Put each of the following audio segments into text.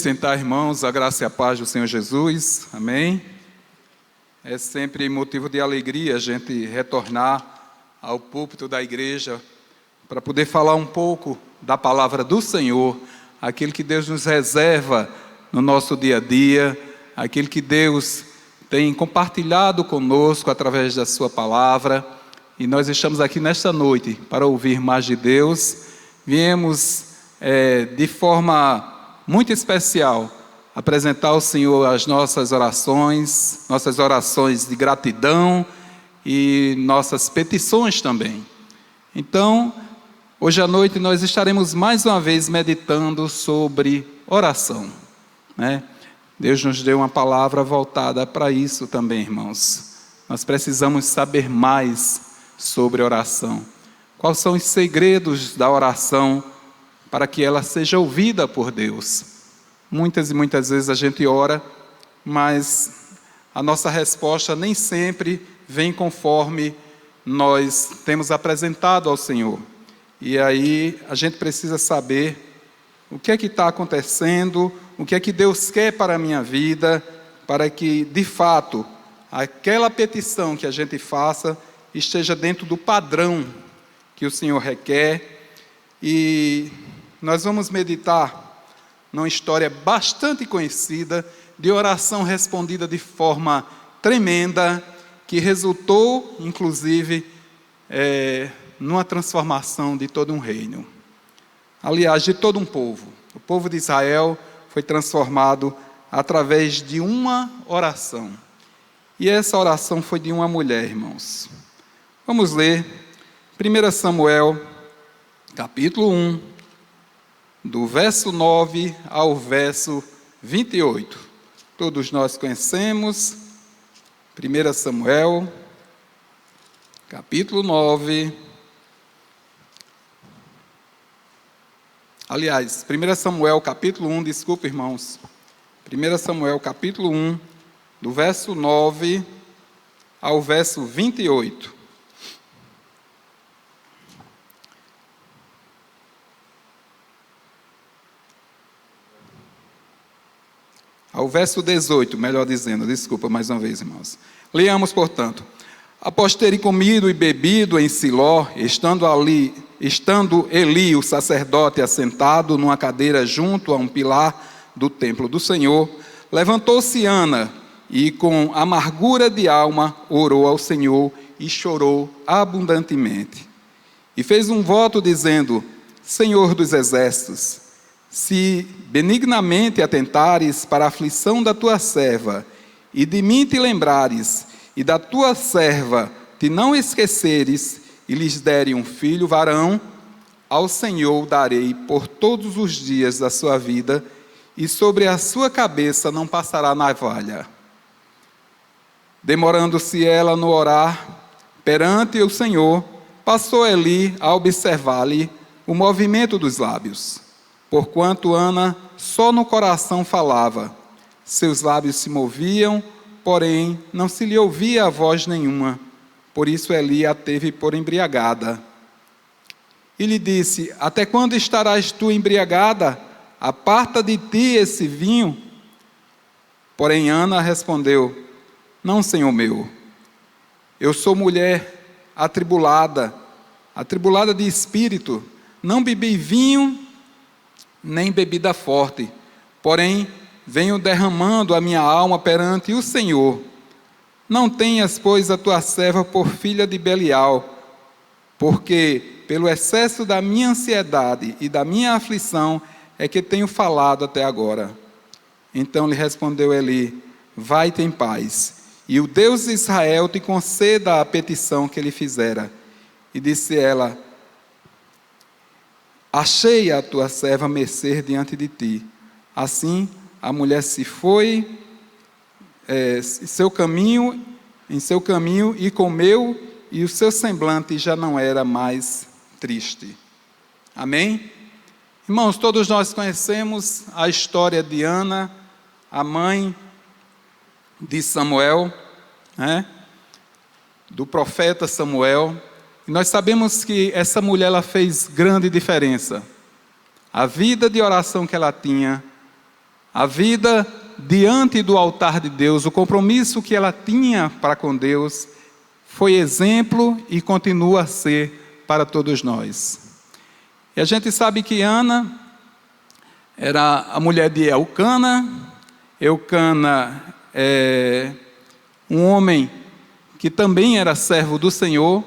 sentar, irmãos, a graça e a paz do Senhor Jesus, amém? É sempre motivo de alegria a gente retornar ao púlpito da igreja para poder falar um pouco da palavra do Senhor, aquilo que Deus nos reserva no nosso dia a dia, aquilo que Deus tem compartilhado conosco através da sua palavra. E nós estamos aqui nesta noite para ouvir mais de Deus. Viemos de forma muito especial apresentar ao Senhor as nossas orações de gratidão e nossas petições também. Então, hoje à noite nós estaremos mais uma vez meditando sobre oração, né? Deus nos deu uma palavra voltada para isso também, irmãos. Nós precisamos saber mais sobre oração. Quais são os segredos da oração para que ela seja ouvida por Deus? Muitas e muitas vezes a gente ora, mas a nossa resposta nem sempre vem conforme nós temos apresentado ao Senhor. E aí a gente precisa saber o que é que está acontecendo, o que é que Deus quer para a minha vida, para que, de fato, aquela petição que a gente faça esteja dentro do padrão que o Senhor requer. E nós vamos meditar numa história bastante conhecida de oração respondida de forma tremenda, que resultou, inclusive, numa transformação de todo um reino. Aliás, de todo um povo. O povo de Israel foi transformado através de uma oração. E essa oração foi de uma mulher, irmãos. Vamos ler 1 Samuel, capítulo 1, do verso 9 ao verso 28. Todos nós conhecemos. 1 Samuel, capítulo 9. Aliás, 1 Samuel, capítulo 1, desculpa, irmãos. 1 Samuel, capítulo 1, do verso 9 ao verso 28. Ao verso 18, melhor dizendo, desculpa mais uma vez, irmãos. Leamos, portanto. Após terem comido e bebido em Siló, estando Eli, o sacerdote, assentado numa cadeira junto a um pilar do templo do Senhor, levantou-se Ana e, com amargura de alma, orou ao Senhor e chorou abundantemente. E fez um voto dizendo: Senhor dos exércitos, se benignamente atentares para a aflição da tua serva, e de mim te lembrares, e da tua serva te não esqueceres, e lhes derem um filho varão, ao Senhor darei por todos os dias da sua vida, e sobre a sua cabeça não passará navalha. Demorando-se ela no orar perante o Senhor, passou Eli a observar-lhe o movimento dos lábios. Porquanto Ana só no coração falava, seus lábios se moviam, porém não se lhe ouvia a voz nenhuma. Por isso Eli a teve por embriagada. E lhe disse: até quando estarás tu embriagada? Aparta de ti esse vinho. Porém Ana respondeu: não, Senhor meu, eu sou mulher atribulada de espírito, não bebi vinho, nem bebida forte, porém venho derramando a minha alma perante o Senhor. Não tenhas, pois, a tua serva por filha de Belial, porque pelo excesso da minha ansiedade e da minha aflição é que tenho falado até agora. Então lhe respondeu Eli: vai-te em paz, e o Deus de Israel te conceda a petição que lhe fizera. E disse ela: achei a tua serva mercê diante de ti. Assim a mulher se foi em seu caminho e comeu, e o seu semblante já não era mais triste. Amém? Irmãos, todos nós conhecemos a história de Ana, a mãe de Samuel, né? Do profeta Samuel. E nós sabemos que essa mulher ela fez grande diferença. A vida de oração que ela tinha, A vida diante do altar de Deus, o compromisso que ela tinha para com Deus, foi exemplo e continua a ser para todos nós. E a gente sabe que Ana era a mulher de Elcana. Elcana é um homem que também era servo do Senhor,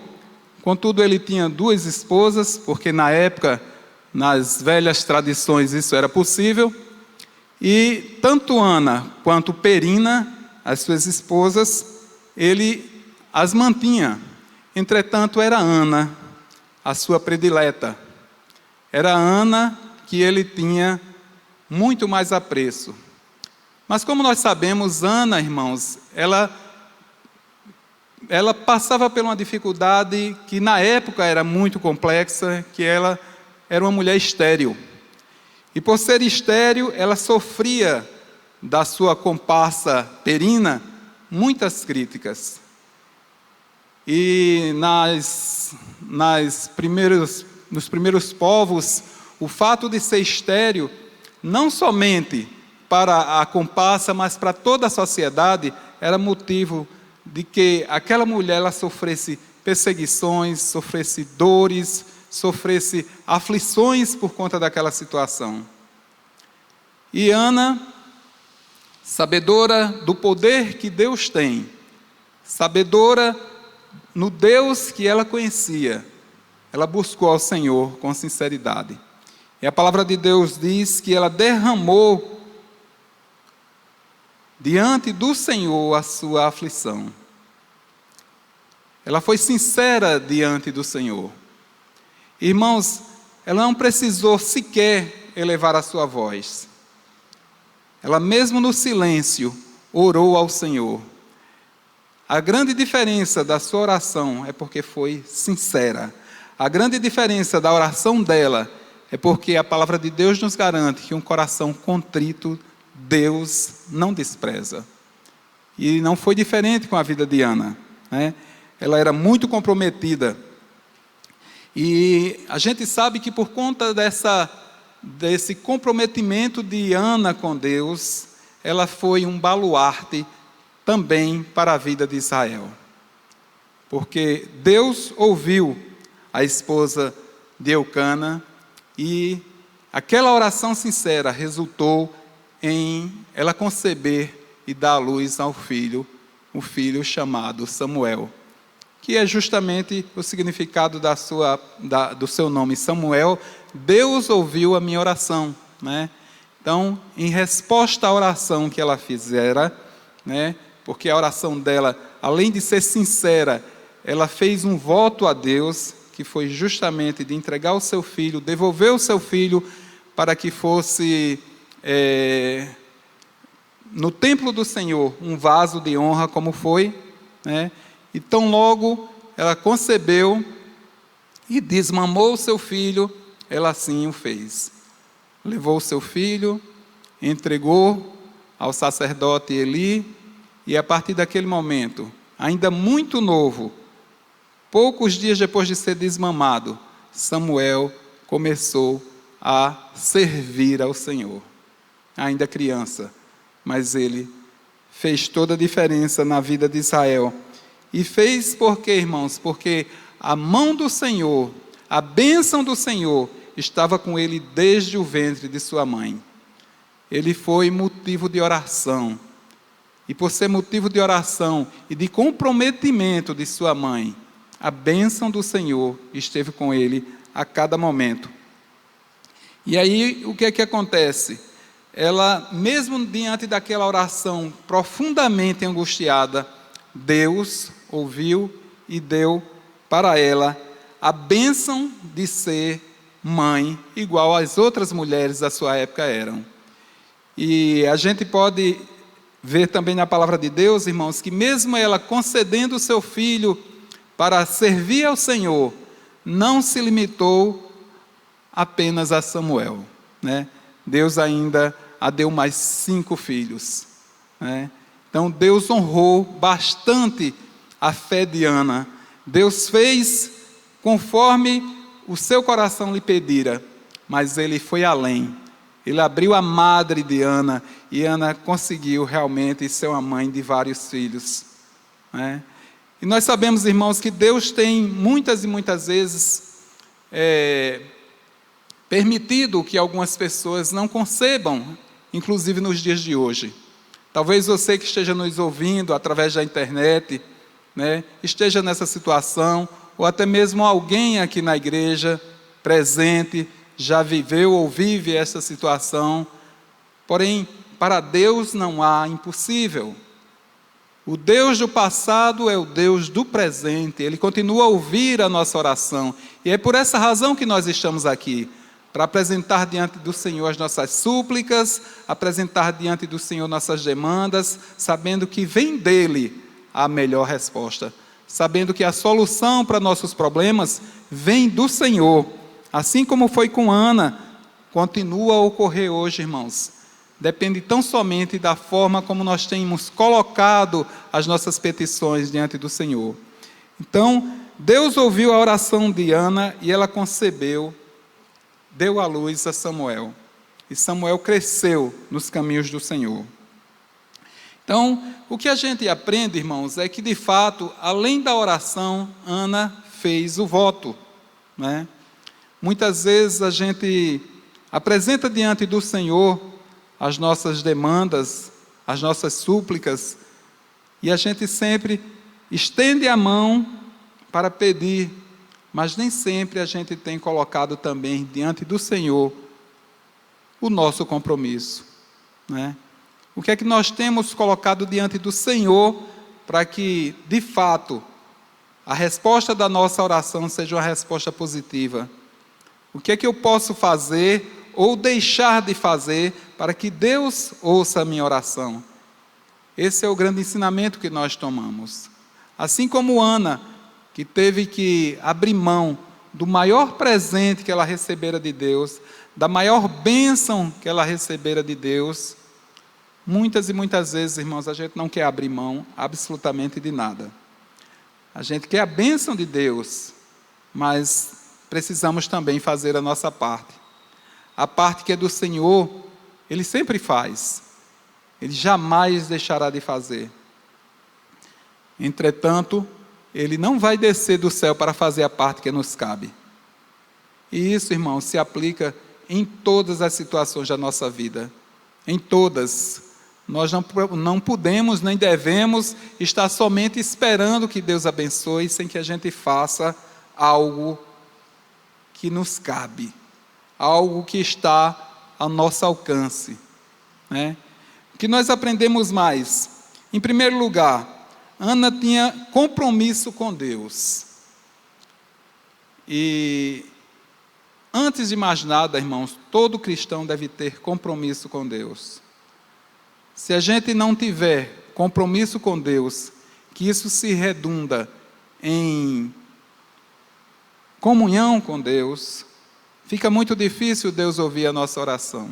contudo ele tinha 2 esposas, porque na época, nas velhas tradições, isso era possível, e tanto Ana quanto Perina, as suas esposas, ele as mantinha. Entretanto, era Ana a sua predileta. Era Ana que ele tinha muito mais apreço. Mas como nós sabemos, Ana, irmãos, ela passava por uma dificuldade que na época era muito complexa, que ela era uma mulher estéril. E por ser estéril, ela sofria da sua comparsa Perina muitas críticas. E nos primeiros povos, o fato de ser estéril, não somente para a comparsa, mas para toda a sociedade, era motivo de que aquela mulher ela sofresse perseguições, sofresse dores, sofresse aflições por conta daquela situação. E Ana, sabedora do poder que Deus tem, sabedora no Deus que ela conhecia, ela buscou ao Senhor com sinceridade. E a palavra de Deus diz que ela derramou diante do Senhor a sua aflição. Ela foi sincera diante do Senhor. Irmãos, ela não precisou sequer elevar a sua voz. Ela mesmo no silêncio orou ao Senhor. A grande diferença da sua oração é porque foi sincera. A grande diferença da oração dela é porque a palavra de Deus nos garante que um coração contrito Deus não despreza. E não foi diferente com a vida de Ana, né? Ela era muito comprometida. E a gente sabe que por conta desse comprometimento de Ana com Deus, ela foi um baluarte também para a vida de Israel. Porque Deus ouviu a esposa de Eucana e aquela oração sincera resultou em ela conceber e dar à luz ao filho, um filho chamado Samuel, que é justamente o significado do seu nome, Samuel. Deus ouviu a minha oração, né? Então, em resposta à oração que ela fizera, né? Porque a oração dela, além de ser sincera, ela fez um voto a Deus, que foi justamente de entregar o seu filho, devolver o seu filho para que fosse no templo do Senhor um vaso de honra, como foi, né? E tão logo ela concebeu e desmamou o seu filho, ela assim o fez. Levou o seu filho, entregou ao sacerdote Eli, e a partir daquele momento, ainda muito novo, poucos dias depois de ser desmamado, Samuel começou a servir ao Senhor. Ainda criança, mas ele fez toda a diferença na vida de Israel. E fez por quê, irmãos? Porque a mão do Senhor, a bênção do Senhor, estava com ele desde o ventre de sua mãe. Ele foi motivo de oração. E por ser motivo de oração e de comprometimento de sua mãe, a bênção do Senhor esteve com ele a cada momento. E aí, o que é que acontece? Ela, mesmo diante daquela oração profundamente angustiada, Deus ouviu e deu para ela a bênção de ser mãe, igual as outras mulheres da sua época eram. E a gente pode ver também na palavra de Deus, irmãos, que mesmo ela concedendo o seu filho para servir ao Senhor, não se limitou apenas a Samuel, né? Deus ainda a deu mais 5 filhos, né? Então Deus honrou bastante a fé de Ana. Deus fez conforme o seu coração lhe pedira, mas ele foi além. Ele abriu a madre de Ana, e Ana conseguiu realmente ser uma mãe de vários filhos, né? E nós sabemos, irmãos, que Deus tem muitas e muitas vezes permitido que algumas pessoas não concebam, inclusive nos dias de hoje. Talvez você que esteja nos ouvindo através da internet, né, esteja nessa situação, ou até mesmo alguém aqui na igreja presente já viveu ou vive essa situação. Porém, para Deus não há impossível. O Deus do passado é o Deus do presente. Ele continua a ouvir a nossa oração. E é por essa razão que nós estamos aqui, para apresentar diante do Senhor as nossas súplicas, apresentar diante do Senhor nossas demandas, sabendo que vem dEle a melhor resposta, sabendo que a solução para nossos problemas vem do Senhor. Assim como foi com Ana, continua a ocorrer hoje, irmãos. Depende tão somente da forma como nós temos colocado as nossas petições diante do Senhor. Então, Deus ouviu a oração de Ana e ela concebeu, deu à luz a Samuel. E Samuel cresceu nos caminhos do Senhor. Então, o que a gente aprende, irmãos, é que de fato, além da oração, Ana fez o voto, né? Muitas vezes a gente apresenta diante do Senhor as nossas demandas, as nossas súplicas, e a gente sempre estende a mão para pedir, mas nem sempre a gente tem colocado também diante do Senhor o nosso compromisso, né? O que é que nós temos colocado diante do Senhor para que, de fato, a resposta da nossa oração seja uma resposta positiva? O que é que eu posso fazer ou deixar de fazer para que Deus ouça a minha oração? Esse é o grande ensinamento que nós tomamos. Assim como Ana, que teve que abrir mão do maior presente que ela recebera de Deus, da maior bênção que ela recebera de Deus, muitas e muitas vezes, irmãos, a gente não quer abrir mão absolutamente de nada. A gente quer a bênção de Deus, mas precisamos também fazer a nossa parte. A parte que é do Senhor, Ele sempre faz. Ele jamais deixará de fazer. Entretanto, Ele não vai descer do céu para fazer a parte que nos cabe. E isso, irmão, se aplica em todas as situações da nossa vida. Em todas. Nós não podemos nem devemos estar somente esperando que Deus abençoe, sem que a gente faça algo que nos cabe, algo que está ao nosso alcance, né? O que nós aprendemos mais? Em primeiro lugar, Ana tinha compromisso com Deus. E antes de mais nada, irmãos, todo cristão deve ter compromisso com Deus. Se a gente não tiver compromisso com Deus, que isso se redunda em comunhão com Deus, fica muito difícil Deus ouvir a nossa oração.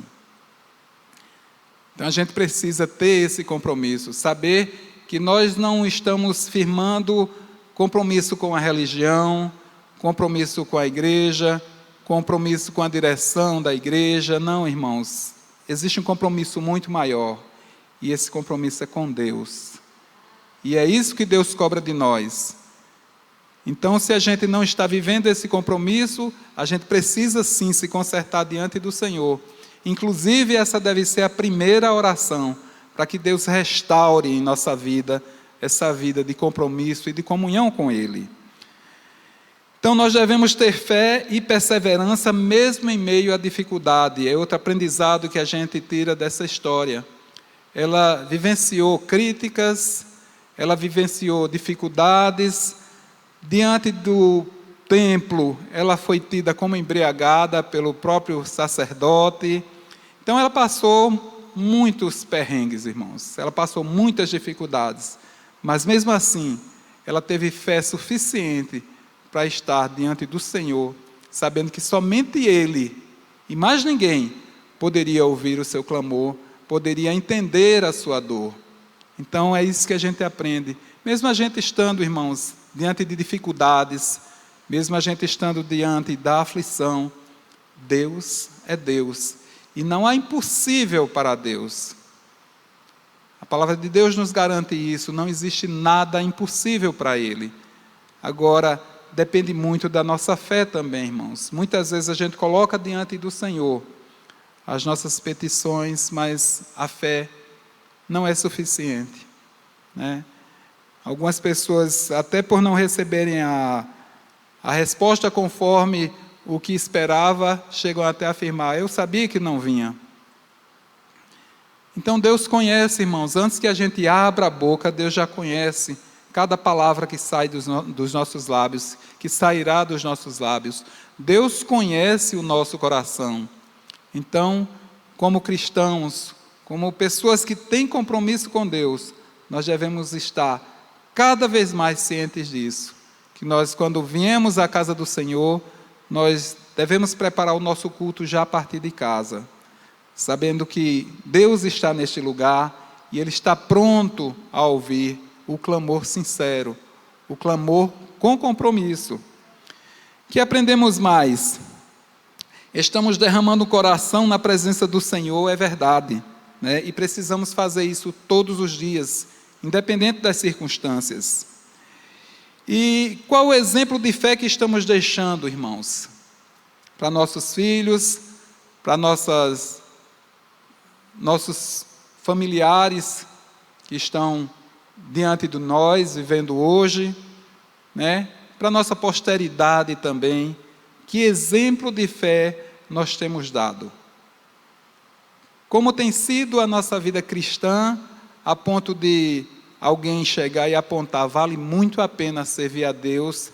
Então a gente precisa ter esse compromisso, saber que nós não estamos firmando compromisso com a religião, compromisso com a igreja, compromisso com a direção da igreja. Não, irmãos, existe um compromisso muito maior, e esse compromisso é com Deus. E é isso que Deus cobra de nós. Então, se a gente não está vivendo esse compromisso, a gente precisa sim se consertar diante do Senhor. Inclusive, essa deve ser a primeira oração, para que Deus restaure em nossa vida, essa vida de compromisso e de comunhão com Ele. Então, nós devemos ter fé e perseverança, mesmo em meio à dificuldade. É outro aprendizado que a gente tira dessa história. Ela vivenciou críticas, ela vivenciou dificuldades. Diante do templo, ela foi tida como embriagada pelo próprio sacerdote. Então, ela passou muitos perrengues, irmãos. Ela passou muitas dificuldades. Mas, mesmo assim, ela teve fé suficiente para estar diante do Senhor, sabendo que somente Ele, e mais ninguém, poderia ouvir o seu clamor, poderia entender a sua dor. Então, é isso que a gente aprende. Mesmo a gente estando, irmãos, diante de dificuldades, mesmo a gente estando diante da aflição, Deus é Deus. E não há impossível para Deus. A palavra de Deus nos garante isso, não existe nada impossível para Ele. Agora, depende muito da nossa fé também, irmãos. Muitas vezes a gente coloca diante do Senhor as nossas petições, mas a fé não é suficiente, né? Algumas pessoas, até por não receberem a resposta conforme o que esperava, chegam até a afirmar: eu sabia que não vinha. Então Deus conhece, irmãos, antes que a gente abra a boca, Deus já conhece cada palavra que sai dos nossos lábios, que sairá dos nossos lábios. Deus conhece o nosso coração. Então, como cristãos, como pessoas que têm compromisso com Deus, nós devemos estar cada vez mais cientes disso. Que nós, quando viemos à casa do Senhor, nós devemos preparar o nosso culto já a partir de casa, sabendo que Deus está neste lugar e Ele está pronto a ouvir o clamor sincero, o clamor com compromisso. Que aprendemos mais? Estamos derramando o coração na presença do Senhor, é verdade, né? E precisamos fazer isso todos os dias, independente das circunstâncias. E qual o exemplo de fé que estamos deixando, irmãos? Para nossos filhos, para nossos familiares que estão diante de nós, vivendo hoje, né? Para nossa posteridade também. Que exemplo de fé nós temos dado? Como tem sido a nossa vida cristã, a ponto de alguém chegar e apontar: vale muito a pena servir a Deus,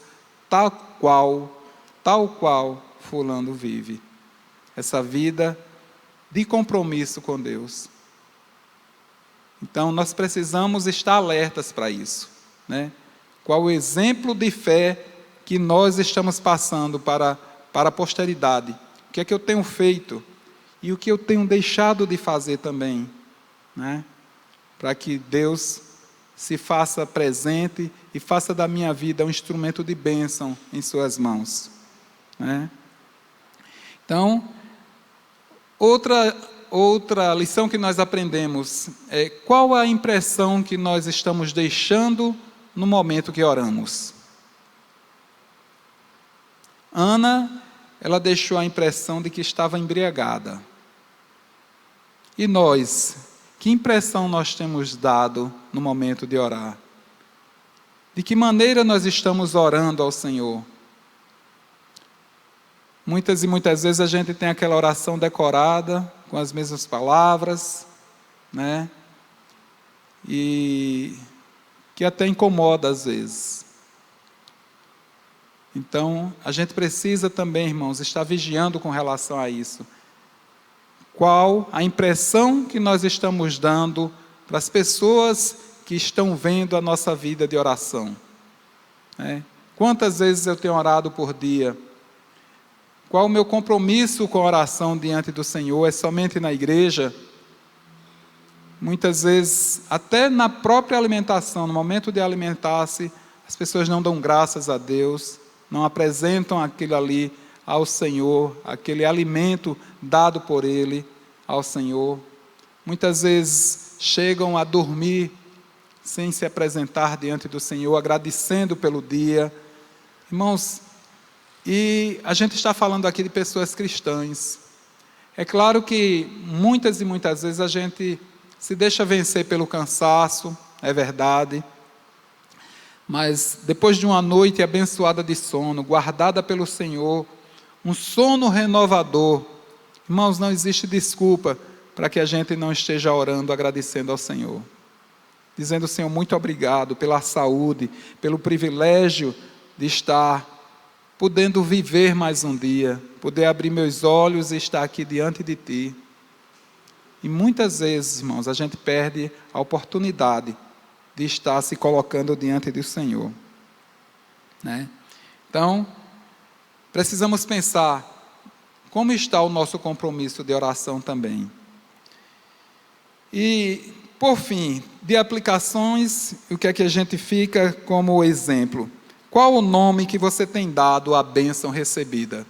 tal qual fulano vive. Essa vida de compromisso com Deus. Então, nós precisamos estar alertas para isso, né? Qual o exemplo de fé que nós estamos passando para a posteridade? O que é que eu tenho feito? E o que eu tenho deixado de fazer também, né? Para que Deus se faça presente e faça da minha vida um instrumento de bênção em suas mãos, né? Então, outra lição que nós aprendemos é: qual a impressão que nós estamos deixando no momento que oramos? Ana, ela deixou a impressão de que estava embriagada. E nós, que impressão nós temos dado no momento de orar? De que maneira nós estamos orando ao Senhor? Muitas e muitas vezes a gente tem aquela oração decorada, com as mesmas palavras, né? E que até incomoda às vezes. Então, a gente precisa também, irmãos, estar vigiando com relação a isso. Qual a impressão que nós estamos dando para as pessoas que estão vendo a nossa vida de oração, né? Quantas vezes eu tenho orado por dia? Qual o meu compromisso com a oração diante do Senhor? É somente na igreja? Muitas vezes, até na própria alimentação, no momento de alimentar-se, as pessoas não dão graças a Deus, não apresentam aquilo ali ao Senhor, aquele alimento dado por Ele ao Senhor. Muitas vezes chegam a dormir sem se apresentar diante do Senhor, agradecendo pelo dia. Irmãos, e a gente está falando aqui de pessoas cristãs. É claro que muitas e muitas vezes a gente se deixa vencer pelo cansaço, é verdade. Mas depois de uma noite abençoada de sono, guardada pelo Senhor, um sono renovador, irmãos, não existe desculpa para que a gente não esteja orando, agradecendo ao Senhor. Dizendo: Senhor, muito obrigado pela saúde, pelo privilégio de estar podendo viver mais um dia, poder abrir meus olhos e estar aqui diante de Ti. E muitas vezes, irmãos, a gente perde a oportunidade de estar se colocando diante do Senhor, né? Então, precisamos pensar como está o nosso compromisso de oração também. E, por fim, de aplicações, o que é que a gente fica como exemplo? Qual o nome que você tem dado à bênção recebida?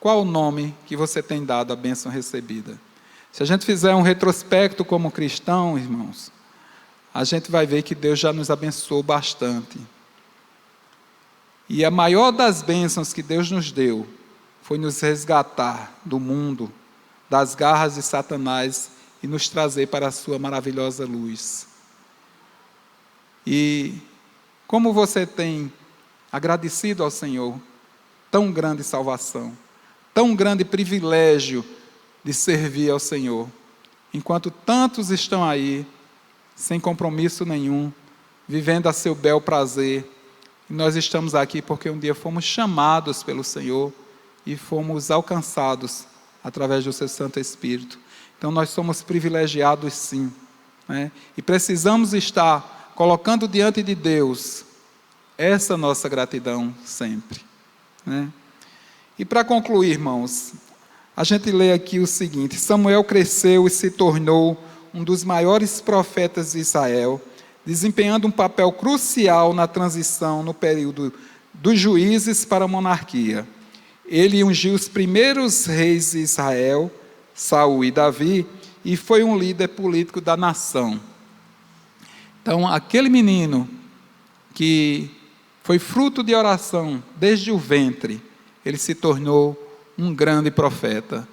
qual o nome que você tem dado à bênção recebida? Se a gente fizer um retrospecto como cristão, irmãos, a gente vai ver que Deus já nos abençoou bastante. E a maior das bênçãos que Deus nos deu foi nos resgatar do mundo, das garras de Satanás e nos trazer para a sua maravilhosa luz. E como você tem agradecido ao Senhor, tão grande salvação, tão grande privilégio de servir ao Senhor, enquanto tantos estão aí, sem compromisso nenhum, vivendo a seu bel prazer, e nós estamos aqui porque um dia fomos chamados pelo Senhor e fomos alcançados através do seu Santo Espírito. Então nós somos privilegiados sim, né? E precisamos estar colocando diante de Deus essa nossa gratidão sempre, né? E para concluir, irmãos, a gente lê aqui o seguinte: Samuel cresceu e se tornou um dos maiores profetas de Israel, desempenhando um papel crucial na transição no período dos juízes para a monarquia. Ele ungiu os primeiros reis de Israel, Saul e Davi, e foi um líder político da nação. Então, aquele menino que foi fruto de oração desde o ventre, ele se tornou um grande profeta,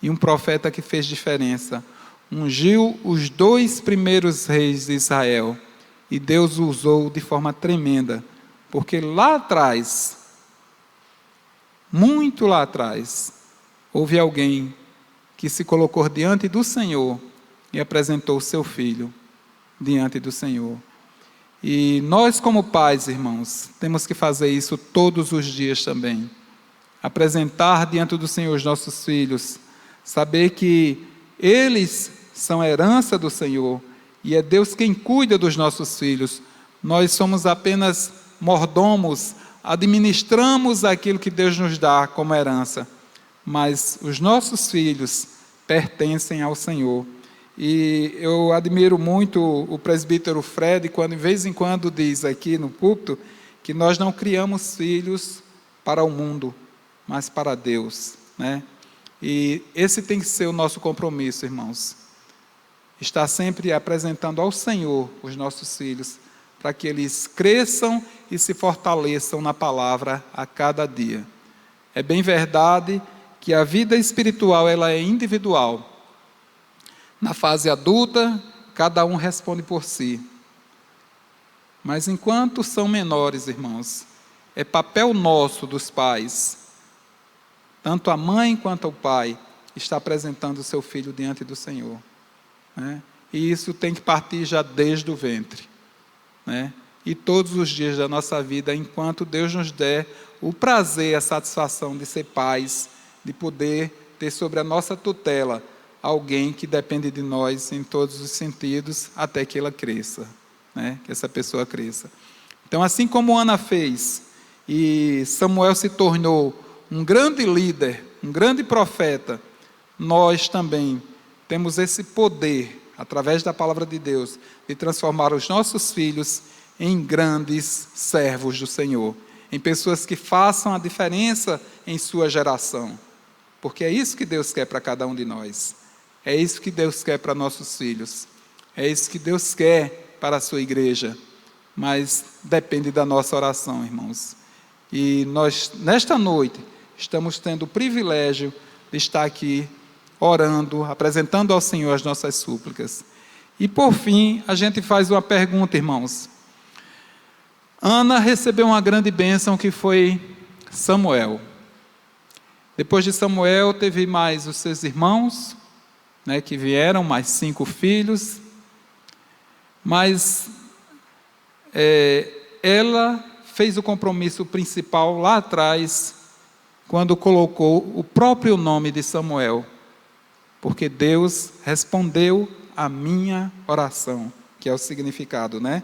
e um profeta que fez diferença. Ungiu os 2 primeiros reis de Israel, e Deus o usou de forma tremenda, porque lá atrás, muito lá atrás, houve alguém que se colocou diante do Senhor e apresentou o seu filho diante do Senhor. E nós, como pais, irmãos, temos que fazer isso todos os dias também. Apresentar diante do Senhor os nossos filhos, saber que eles são herança do Senhor e é Deus quem cuida dos nossos filhos. Nós somos apenas mordomos, administramos aquilo que Deus nos dá como herança, mas os nossos filhos pertencem ao Senhor. E eu admiro muito o presbítero Fred, quando de vez em quando diz aqui no púlpito, que nós não criamos filhos para o mundo, mas para Deus, né? E esse tem que ser o nosso compromisso, irmãos. Estar sempre apresentando ao Senhor os nossos filhos, para que eles cresçam e se fortaleçam na palavra a cada dia. É bem verdade que a vida espiritual ela é individual. Na fase adulta, cada um responde por si. Mas enquanto são menores, irmãos, é papel nosso dos pais, tanto a mãe quanto o pai, está apresentando o seu filho diante do Senhor, né? E isso tem que partir já desde o ventre, né? E todos os dias da nossa vida, enquanto Deus nos der o prazer, a satisfação de ser pais, de poder ter sobre a nossa tutela alguém que depende de nós em todos os sentidos, até que ela cresça, né? Que essa pessoa cresça. Então, assim como Ana fez, e Samuel se tornou um grande líder, um grande profeta, nós também temos esse poder, através da palavra de Deus, de transformar os nossos filhos em grandes servos do Senhor, em pessoas que façam a diferença em sua geração, porque é isso que Deus quer para cada um de nós, é isso que Deus quer para nossos filhos, é isso que Deus quer para a sua igreja, mas depende da nossa oração, irmãos. E nós, nesta noite, estamos tendo o privilégio de estar aqui orando, apresentando ao Senhor as nossas súplicas. E por fim, a gente faz uma pergunta, irmãos. Ana recebeu uma grande bênção que foi Samuel. Depois de Samuel, teve mais os seus irmãos, né, que vieram, mais 5 filhos. Mas ela fez o compromisso principal lá atrás, quando colocou o próprio nome de Samuel, porque Deus respondeu a minha oração, que é o significado, né?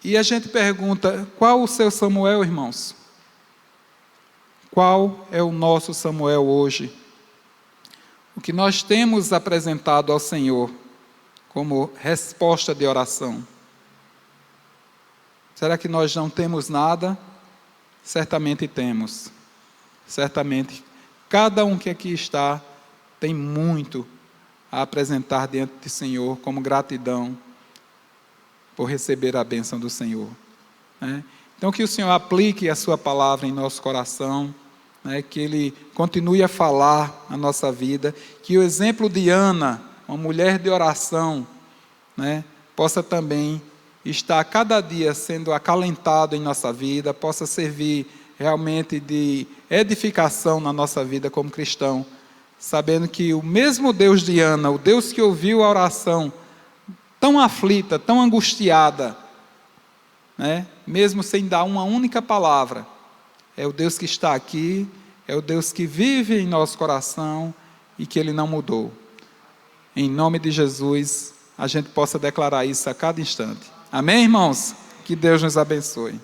E a gente pergunta, qual o seu Samuel, irmãos? Qual é o nosso Samuel hoje? O que nós temos apresentado ao Senhor como resposta de oração? Será que nós não temos nada? Certamente temos. Certamente Cada um que aqui está tem muito a apresentar diante do Senhor como gratidão por receber a bênção do Senhor, né? Então que o Senhor aplique a sua palavra em nosso coração, né? Que Ele continue a falar na nossa vida, que o exemplo de Ana, uma mulher de oração, né? Possa também estar cada dia sendo acalentado em nossa vida, possa servir realmente de edificação na nossa vida como cristão, sabendo que o mesmo Deus de Ana, o Deus que ouviu a oração tão aflita, tão angustiada, né? Mesmo sem dar uma única palavra, é o Deus que está aqui, é o Deus que vive em nosso coração e que Ele não mudou. Em nome de Jesus, a gente possa declarar isso a cada instante. Amém, irmãos? Que Deus nos abençoe.